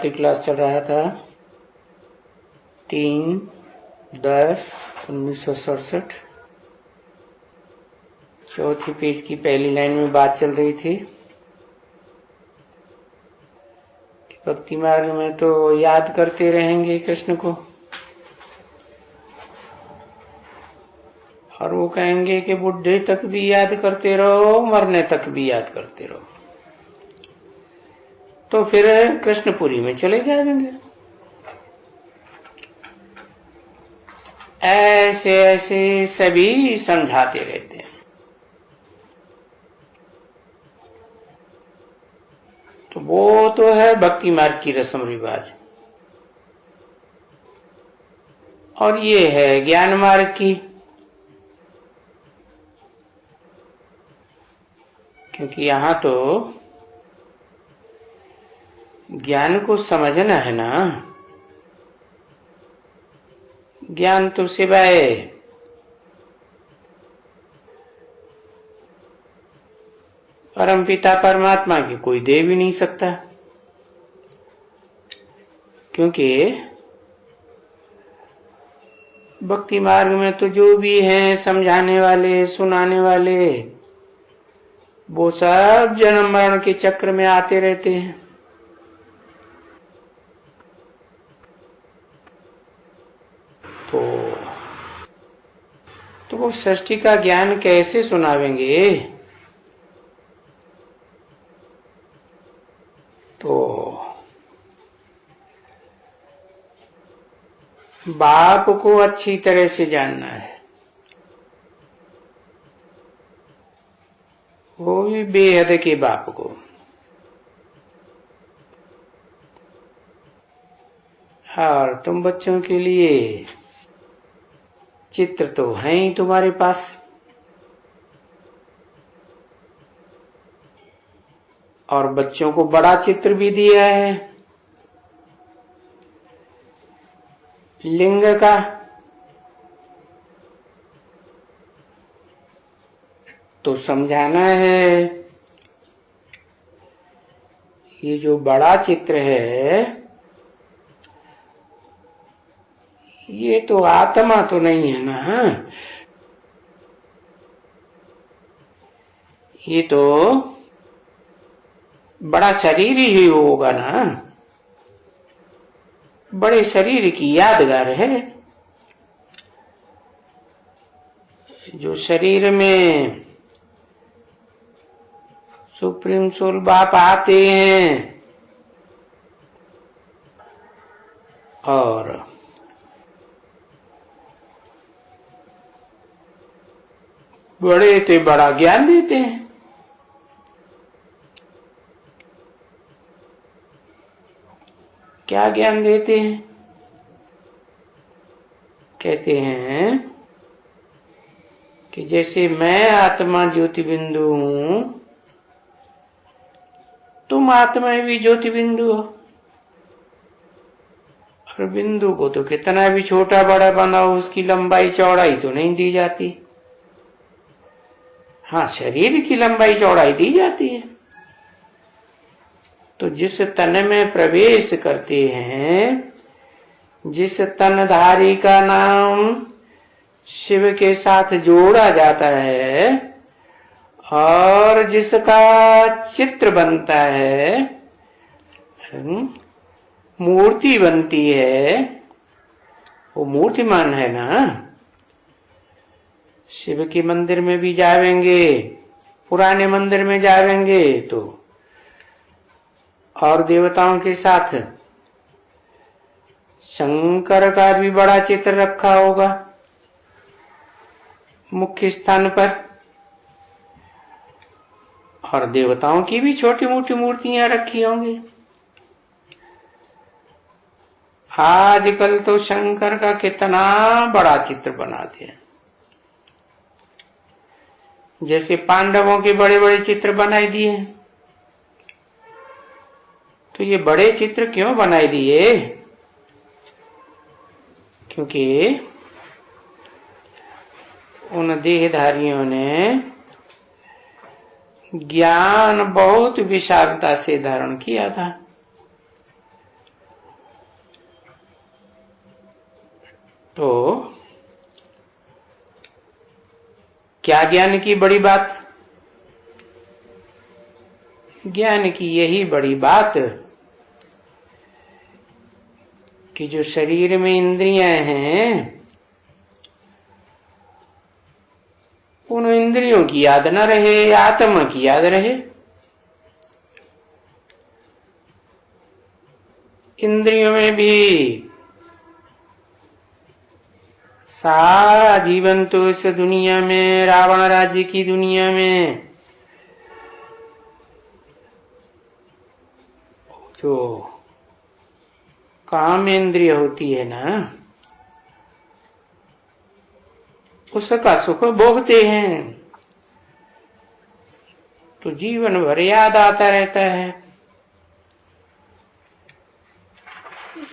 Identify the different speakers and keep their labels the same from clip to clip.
Speaker 1: की क्लास चल रहा था 3/10/1967। चौथी पेज की पहली लाइन में बात चल रही थी कि भक्ति मार्ग में तो याद करते रहेंगे कृष्ण को, और वो कहेंगे कि बुढ़े तक भी याद करते रहो, मरने तक भी याद करते रहो, तो फिर कृष्णपुरी में चले जाएंगे। ऐसे ऐसे सभी समझाते रहते हैं। तो वो तो है भक्ति मार्ग की रस्म रिवाज, और ये है ज्ञान मार्ग की। क्योंकि यहां तो ज्ञान को समझना है ना। ज्ञान तो सिवाय परमपिता परमात्मा की कोई दे भी नहीं सकता, क्योंकि भक्ति मार्ग में तो जो भी हैं समझाने वाले, सुनाने वाले, वो सब जन्म मरण के चक्र में आते रहते हैं। तो वो सृष्टि का ज्ञान कैसे सुनावेंगे? तो बाप को अच्छी तरह से जानना है, वो भी बेहद के बाप को। और तुम बच्चों के लिए चित्र तो है ही तुम्हारे पास, और बच्चों को बड़ा चित्र भी दिया है लिंग का। तो समझाना है ये जो बड़ा चित्र है ये तो आत्मा तो नहीं है ना, ये तो बड़ा शरीर ही होगा ना, बड़े शरीर की यादगार है। जो शरीर में सुप्रीम सोल बाप आते हैं और बड़े ते बड़ा ज्ञान देते हैं। क्या ज्ञान देते हैं? कहते हैं कि जैसे मैं आत्मा ज्योति बिंदु हूं, तुम आत्मा भी ज्योति बिंदु हो। और बिंदु को तो कितना भी छोटा बड़ा बनाओ, उसकी लंबाई चौड़ाई तो नहीं दी जाती। हाँ, शरीर की लंबाई चौड़ाई दी जाती है। तो जिस तन में प्रवेश करते हैं, जिस तनधारी का नाम शिव के साथ जोड़ा जाता है और जिसका चित्र बनता है, मूर्ति बनती है, वो मूर्तिमान है ना। शिव के मंदिर में भी जाएंगे, पुराने मंदिर में जाएंगे तो और देवताओं के साथ शंकर का भी बड़ा चित्र रखा होगा मुख्य स्थान पर, और देवताओं की भी छोटी मोटी मूर्तियां रखी होंगी। आजकल तो शंकर का कितना बड़ा चित्र बनाते हैं, जैसे पांडवों के बड़े बड़े चित्र बनाए दिए। तो ये बड़े चित्र क्यों बनाए दिए? क्योंकि उन देहधारियों ने ज्ञान बहुत विशालता से धारण किया था। क्या ज्ञान की बड़ी बात? ज्ञान की यही बड़ी बात कि जो शरीर में इंद्रियां हैं, उन इंद्रियों की याद न रहे, आत्मा की याद रहे। इंद्रियों में भी सारा जीवन तो इस दुनिया में, रावण राज्य की दुनिया में, जो काम इंद्रिय होती है ना, उसका सुख भोगते हैं, तो जीवन भर याद आता रहता है।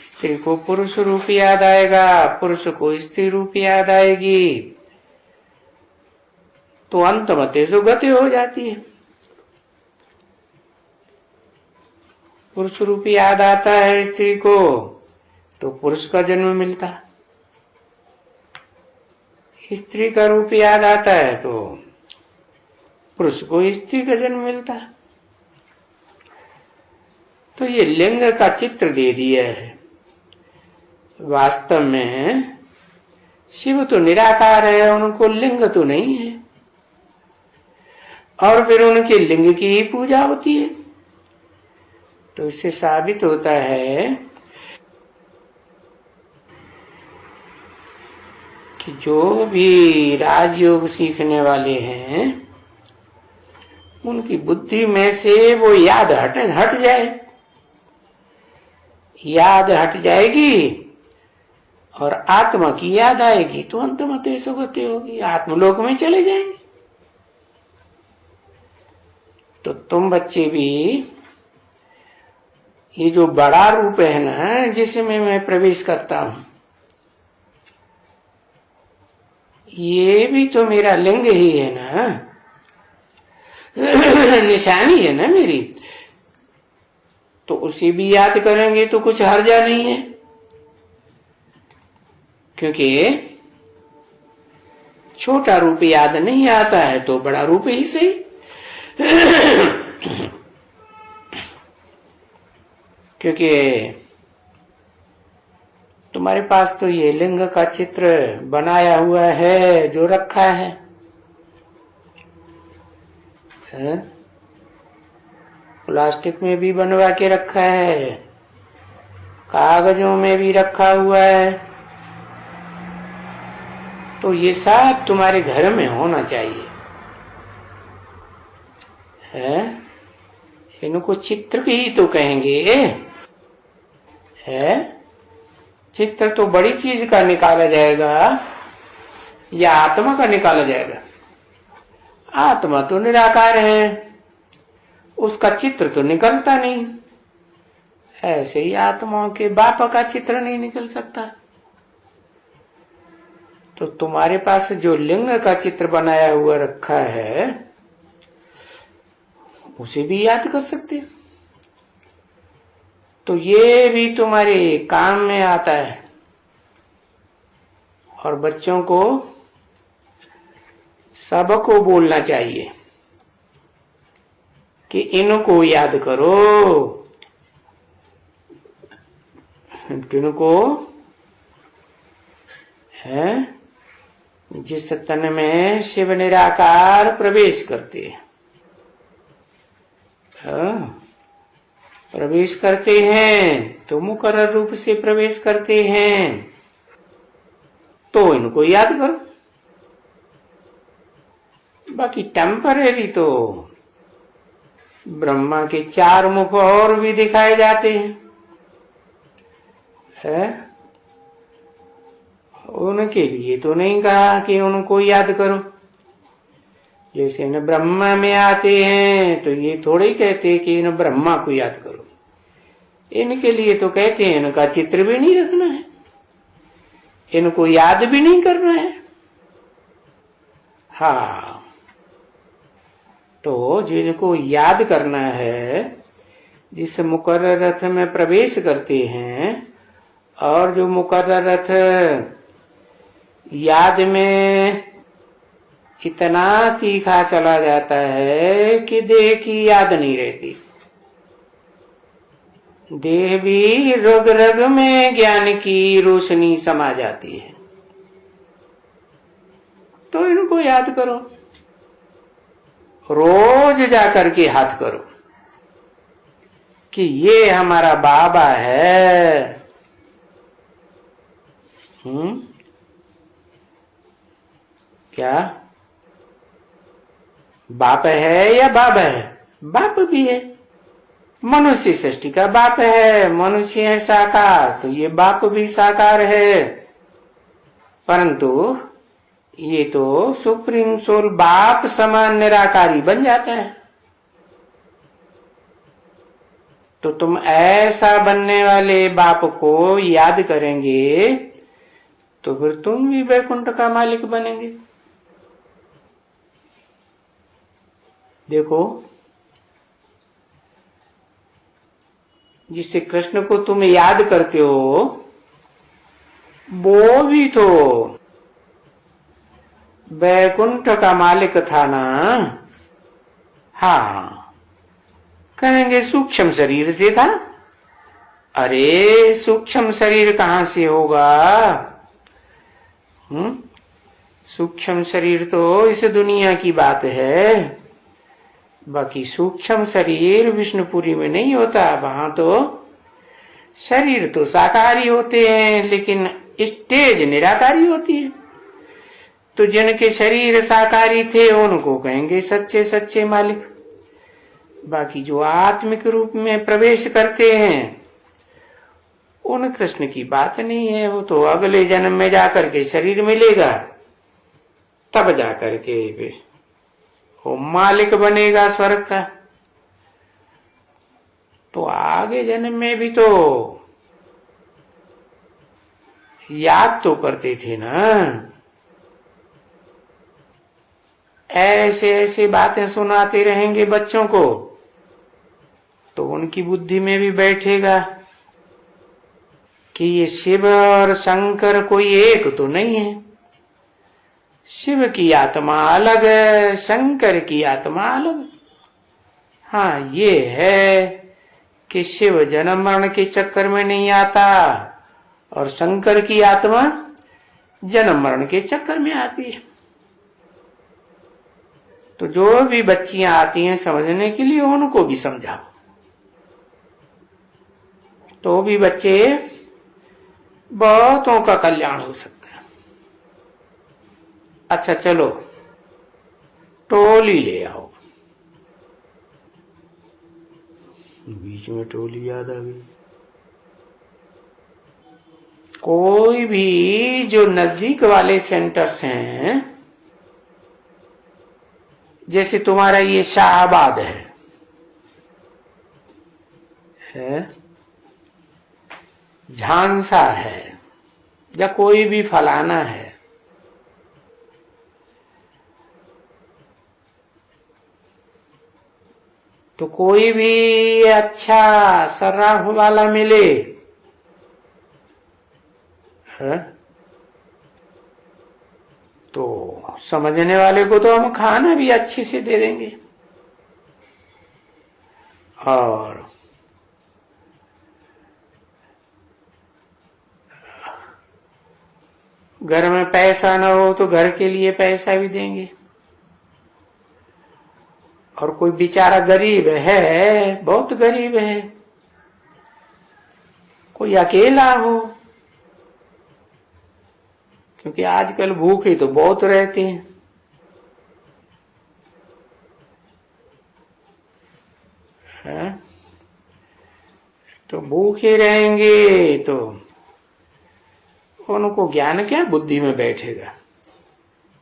Speaker 1: स्त्री को पुरुष रूप याद आएगा, पुरुष को स्त्री रूप याद आएगी, तो अंतमते सुगति हो जाती है। पुरुष रूप याद आता है स्त्री को, तो पुरुष का जन्म मिलता। स्त्री का रूप याद आता है तो पुरुष को स्त्री का जन्म मिलता। तो ये लिंग का चित्र दे दिया है। वास्तव में शिव तो निराकार है, उनको लिंग तो नहीं है, और फिर उनके लिंग की ही पूजा होती है। तो इससे साबित होता है कि जो भी राजयोग सीखने वाले हैं, उनकी बुद्धि में से वो याद हट जाए। याद हट जाएगी और आत्मा की याद आएगी, तो अंतमते सुगति होगी, आत्मलोक में चले जाएंगे। तो तुम बच्चे भी ये जो बड़ा रूप है ना, जिसमें मैं प्रवेश करता हूं, ये भी तो मेरा लिंग ही है ना, निशानी है ना मेरी। तो उसे भी याद करेंगे तो कुछ हर्जा नहीं है, क्योंकि छोटा रूप याद नहीं आता है तो बड़ा रूप ही सही। क्योंकि तुम्हारे पास तो ये लिंग का चित्र बनाया हुआ है, जो रखा है, प्लास्टिक में भी बनवा के रखा है, कागजों में भी रखा हुआ है। तो ये सब तुम्हारे घर में होना चाहिए है। इनको चित्र ही तो कहेंगे है। चित्र तो बड़ी चीज का निकाला जाएगा या आत्मा का निकाला जाएगा? आत्मा तो निराकार है, उसका चित्र तो निकलता नहीं। ऐसे ही आत्माओं के बाप का चित्र नहीं निकल सकता। तो तुम्हारे पास जो लिंग का चित्र बनाया हुआ रखा है, उसे भी याद कर सकते हो। तो ये भी तुम्हारे काम में आता है। और बच्चों को सबको बोलना चाहिए कि इनको याद करो, किनको है, जिस तन में शिव निराकार प्रवेश करते हैं। प्रवेश करते हैं तो मुकर्रर रूप से प्रवेश करते हैं, तो इनको याद करो। बाकी टेम्परेरी तो ब्रह्मा के 4 मुख और भी दिखाए जाते हैं है? उनके लिए तो नहीं कहा कि उनको याद करो। जैसे न ब्रह्मा में आते हैं तो ये थोड़े ही कहते कि न ब्रह्मा को याद करो। इनके लिए तो कहते हैं इनका चित्र भी नहीं रखना है, इनको याद भी नहीं करना है। हाँ, तो जिनको याद करना है, जिस मुकर्रर रथ में प्रवेश करते हैं, और जो मुकर्रर रथ याद में इतना तीखा चला जाता है कि देह की याद नहीं रहती। देह भी रग रग में ज्ञान की रोशनी समा जाती है। तो इनको याद करो, रोज जाकर के हाथ करो कि ये हमारा बाबा है। क्या बाप है या बाप है? बाप भी है। मनुष्य सृष्टि का बाप है, मनुष्य है साकार, तो ये बाप भी साकार है। परंतु ये तो सुप्रीम सोल बाप समान निराकारी बन जाता है। तो तुम ऐसा बनने वाले बाप को याद करेंगे तो फिर तुम भी वैकुंठ का मालिक बनेंगे। देखो, जिससे कृष्ण को तुम याद करते हो वो भी तो वैकुंठ का मालिक था ना। हाँ, कहेंगे सूक्ष्म शरीर से था। अरे सूक्ष्म शरीर कहां से होगा? सूक्ष्म शरीर तो इस दुनिया की बात है। बाकी सूक्ष्म शरीर विष्णुपुरी में नहीं होता। वहां तो शरीर तो साकारी होते हैं, लेकिन स्टेज निराकारी होती है। तो जिनके शरीर साकारी थे उनको कहेंगे सच्चे सच्चे मालिक। बाकी जो आत्मिक रूप में प्रवेश करते हैं उन कृष्ण की बात नहीं है। वो तो अगले जन्म में जाकर के शरीर मिलेगा, तब जाकर के वो मालिक बनेगा स्वर्ग का। तो आगे जन्म में भी तो याद तो करते थे ना। ऐसे ऐसे बातें सुनाते रहेंगे बच्चों को तो उनकी बुद्धि में भी बैठेगा कि ये शिव और शंकर कोई एक तो नहीं है। शिव की आत्मा अलग है, शंकर की आत्मा अलग। हाँ, ये है कि शिव जन्म मरण के चक्कर में नहीं आता और शंकर की आत्मा जन्म मरण के चक्कर में आती है। तो जो भी बच्चियां आती हैं समझने के लिए उनको भी समझाओ, तो भी बच्चे बहुतों का कल्याण हो सकता है। अच्छा चलो, टोली ले आओ। बीच में टोली याद आ गई। कोई भी जो नजदीक वाले सेंटर्स हैं, जैसे तुम्हारा ये शाहबाद है, झांसा है, या कोई भी फलाना है, तो कोई भी अच्छा सर्राफ वाला मिले है तो समझने वाले को तो हम खाना भी अच्छे से दे देंगे। और घर में पैसा ना हो तो घर के लिए पैसा भी देंगे। और कोई बेचारा गरीब है, बहुत गरीब है, कोई अकेला हो, क्योंकि आजकल भूखे तो बहुत रहते हैं, है? तो भूखे रहेंगे तो उनको ज्ञान क्या बुद्धि में बैठेगा।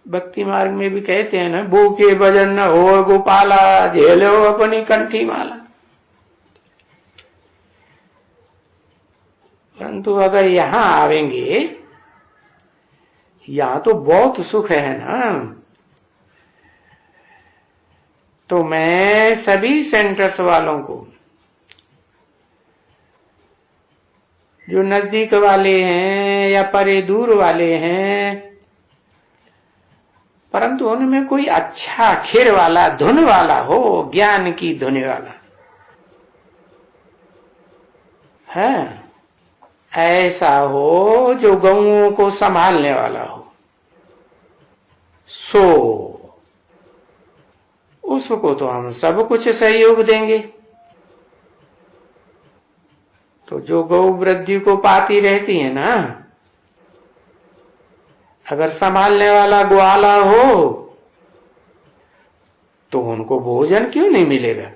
Speaker 1: भक्ति मार्ग में भी कहते हैं ना, भूखे भजन न हो गोपाला, झेलो अपनी कंठी माला। परंतु अगर यहां आवेंगे, यहां तो बहुत सुख है ना। तो मैं सभी सेंटर्स वालों को, जो नजदीक वाले हैं या परे दूर वाले हैं, परंतु उनमें कोई अच्छा खीर वाला धुन वाला हो, ज्ञान की धुन वाला है, ऐसा हो जो गौओं को संभालने वाला हो, सो उसको तो हम सब कुछ सहयोग देंगे। तो जो गौ वृद्धि को पाती रहती है ना, अगर संभालने वाला ग्वाला हो तो उनको भोजन क्यों नहीं मिलेगा?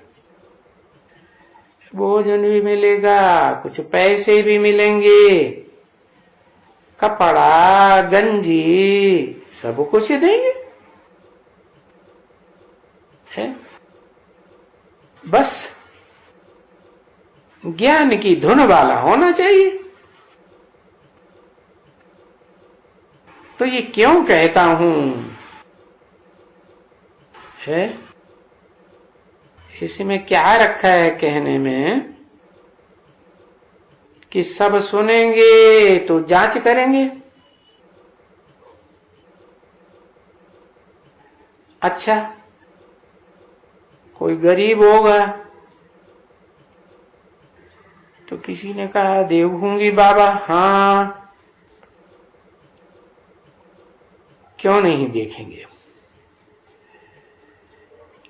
Speaker 1: भोजन भी मिलेगा, कुछ पैसे भी मिलेंगे, कपड़ा गंजी सब कुछ देंगे, है? बस ज्ञान की धुन वाला होना चाहिए। तो ये क्यों कहता हूं है, इसमें क्या रखा है कहने में कि सब सुनेंगे तो जांच करेंगे। अच्छा, कोई गरीब होगा तो किसी ने कहा देखूंगी बाबा, हाँ क्यों नहीं देखेंगे,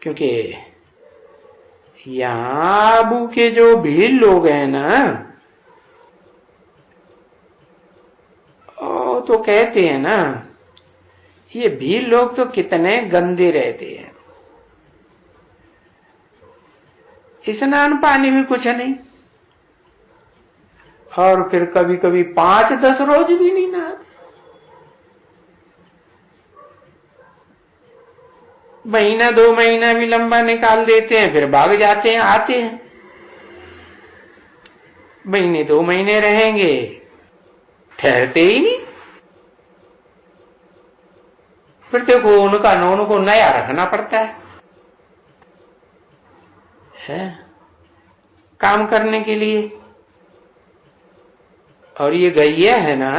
Speaker 1: क्योंकि यहां आबू के जो भीड़ लोग हैं ना, ओ तो कहते हैं ना, ये भीड़ लोग तो कितने गंदे रहते हैं, स्नान पानी भी कुछ नहीं, और फिर कभी कभी 5-10 रोज भी नहीं नहाते। महीना 2 महीना भी लंबा निकाल देते हैं, फिर भाग जाते हैं, आते हैं। महीने 2 महीने रहेंगे, ठहरते ही नहीं। फिर देखो उनको नया रखना पड़ता है काम करने के लिए। और ये गैया है ना,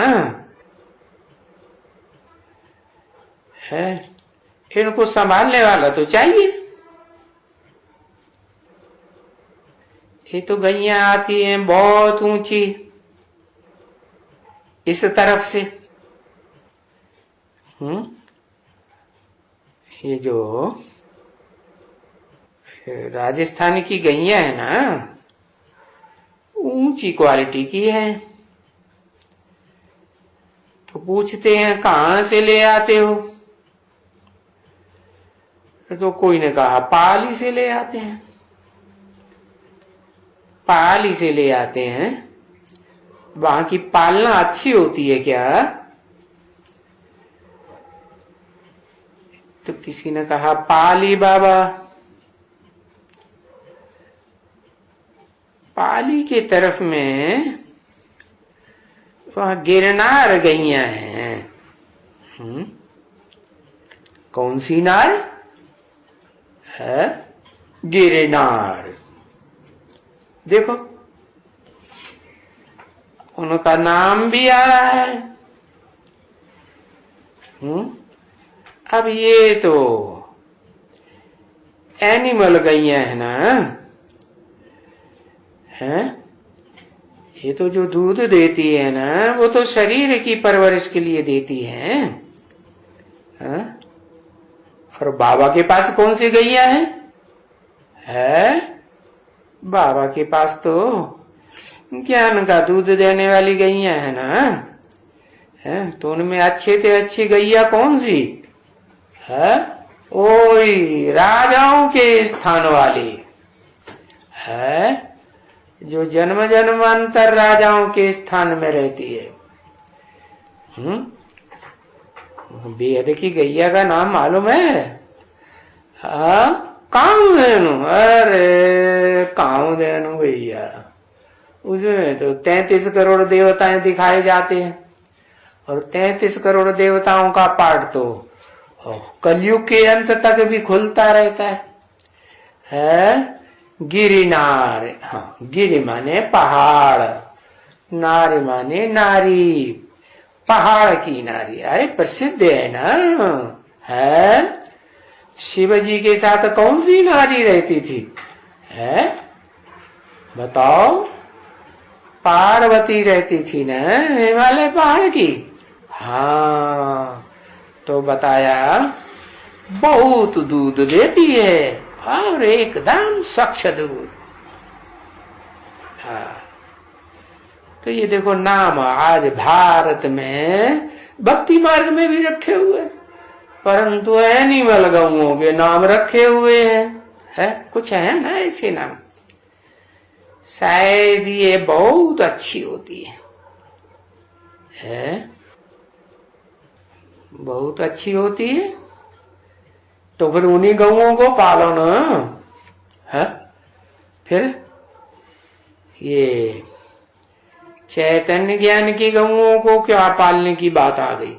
Speaker 1: है, इनको संभालने वाला तो चाहिए। ये तो गैया आती हैं बहुत ऊंची इस तरफ से, ये जो राजस्थान की गैया है ना, ऊंची क्वालिटी की है। तो पूछते हैं कहां से ले आते हो, तो कोई ने कहा पाली से ले आते हैं। पाली से ले आते हैं, वहां की पालना अच्छी होती है क्या? तो किसी ने कहा पाली बाबा, पाली के तरफ में वहां गिरनार गैया हैं। कौन सी नार है? गिरनार। देखो उनका नाम भी आ रहा है। अब ये तो एनिमल गैया है ना, है? ये तो जो दूध देती है ना, वो तो शरीर की परवरिश के लिए देती है। और बाबा के पास कौन सी गैया है? बाबा के पास तो ज्ञान का दूध देने वाली गैया है ना, है? तो उनमें अच्छे से अच्छी गैया कौन सी है? ओई राजाओं के स्थान वाली है, जो जन्म जन्मांतर राजाओं के स्थान में रहती है। बेहद की गैया का नाम मालूम है? कामधेनु। अरे कामधेनु गैया, उसमें तो 33 करोड़ देवताएं दिखाए जाते हैं, और 33 करोड़ देवताओं का पाठ तो कलयुग के अंत तक भी खुलता रहता है। गिरिनार, हाँ, गिरि माने पहाड़, नारी माने नारी, पहाड़ की नारी। अरे प्रसिद्ध है ना, है? शिव जी के साथ कौन सी नारी रहती थी? है? बताओ। पार्वती रहती थी ना, हिमालय पहाड़ की। हाँ, तो बताया बहुत दूध देती है और एकदम स्वच्छ दूध। हाँ, तो ये देखो नाम आज भारत में भक्ति मार्ग में भी रखे हुए हैं, परंतु एनिमल गौओं के नाम रखे हुए हैं। है? कुछ है ना ऐसे नाम। शायद ये बहुत अच्छी होती है? बहुत अच्छी होती है, तो फिर उन्हीं गौओं को पालो ना। है? फिर ये चैतन्य ज्ञान की गौओं को क्या पालने की बात आ गई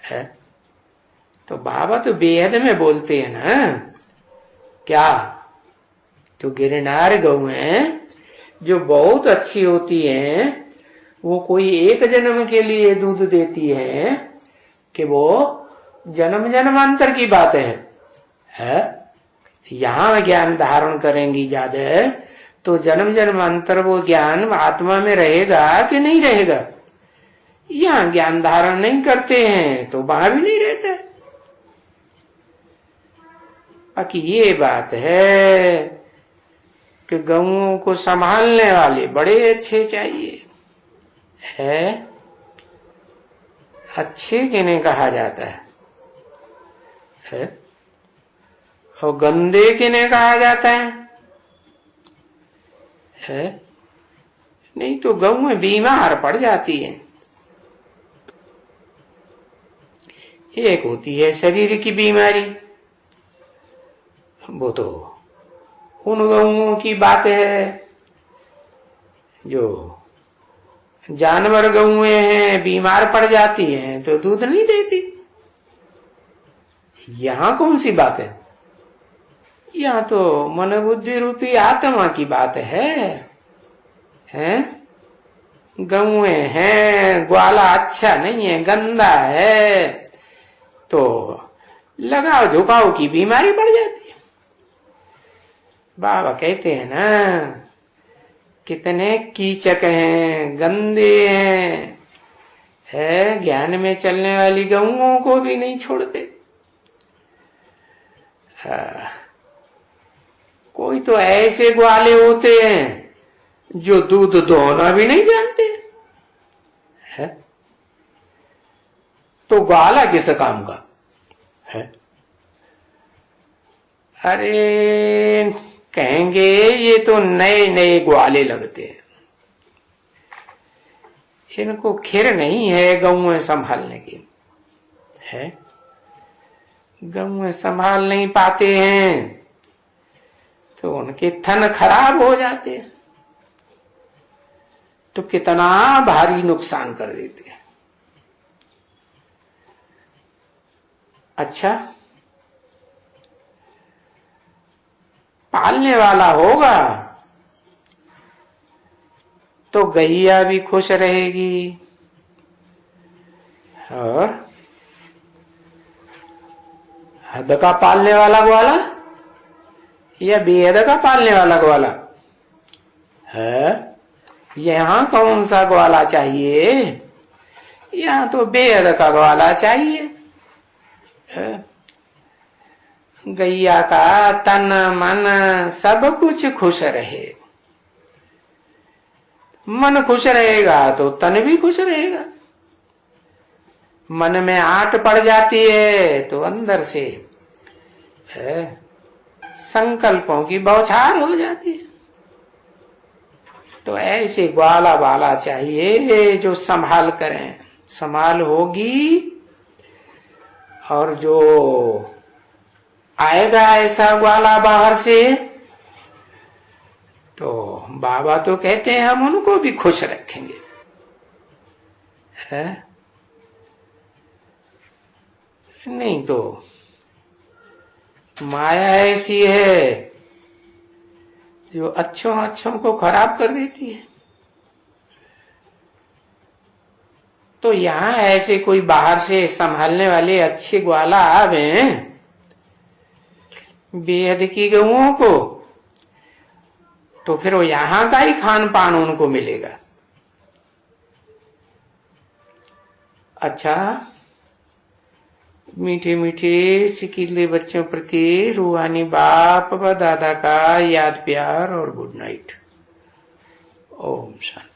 Speaker 1: है? तो बाबा तो बेहद में बोलते हैं ना, क्या तो गिरनार गौएं जो बहुत अच्छी होती हैं, वो कोई एक जन्म के लिए दूध देती है कि वो जन्म जन्मांतर की बात है? यहाँ ज्ञान धारण करेंगी ज्यादा, तो जन्म जन्मांतर वो ज्ञान आत्मा में रहेगा कि नहीं रहेगा? यहाँ ज्ञान धारण नहीं करते हैं तो वहां भी नहीं रहता। बाकी ये बात है कि गौओं को संभालने वाले बड़े अच्छे चाहिए। है? अच्छे किन्हें कहा जाता है? और गंदे किन्हें कहा जाता है? नहीं तो गौएं बीमार पड़ जाती हैं। एक होती है शरीर की बीमारी, वो तो उन गौओं की बात है जो जानवर गौएं हैं, बीमार पड़ जाती हैं तो दूध नहीं देती। यहां कौन सी बात है? यहां तो मन बुद्धि रूपी आत्मा की बात है? गौएं हैं, ग्वाला अच्छा नहीं है, गंदा है, तो लगाव झुकाव की बीमारी पड़ जाती है। बाबा कहते हैं ना, कितने कीचक हैं, गंदे हैं, है? ज्ञान में चलने वाली गौओं को भी नहीं छोड़ते। कोई तो ऐसे ग्वाले होते हैं जो दूध दोहना भी नहीं जानते है? तो ग्वाला किस काम का है? अरे कहेंगे ये तो नए नए ग्वाले लगते हैं, इनको खीर नहीं है गौएं संभालने की। है? गौएं संभाल नहीं पाते हैं तो उनके थन खराब हो जाते हैं, तो कितना भारी नुकसान कर देते हैं। अच्छा, पालने वाला होगा तो गैया भी खुश रहेगी, और हद का पालने वाला ग्वाला या बेहद का पालने वाला ग्वाला है? यहां कौन सा ग्वाला चाहिए? यहां तो बेहद का ग्वाला चाहिए। गैया का तन मन सब कुछ खुश रहे। मन खुश रहेगा तो तन भी खुश रहेगा। मन में आट पड़ जाती है तो अंदर से संकल्पों की बौछार हो जाती है। तो ऐसे ग्वाला वाला चाहिए जो संभाल करें, संभाल होगी, और जो आएगा ऐसा ग्वाला बाहर से तो बाबा तो कहते हैं हम उनको भी खुश रखेंगे। है? नहीं तो माया ऐसी है जो अच्छों को खराब कर देती है। तो यहाँ ऐसे कोई बाहर से संभालने वाले अच्छे ग्वाला आवे बेहद की गऊओं को, तो फिर वो यहाँ का ही खान पान उनको मिलेगा। अच्छा, मीठे मीठे सिकीले बच्चों प्रति रूहानी बाप व दादा का याद प्यार और गुड नाइट। ओम शांति।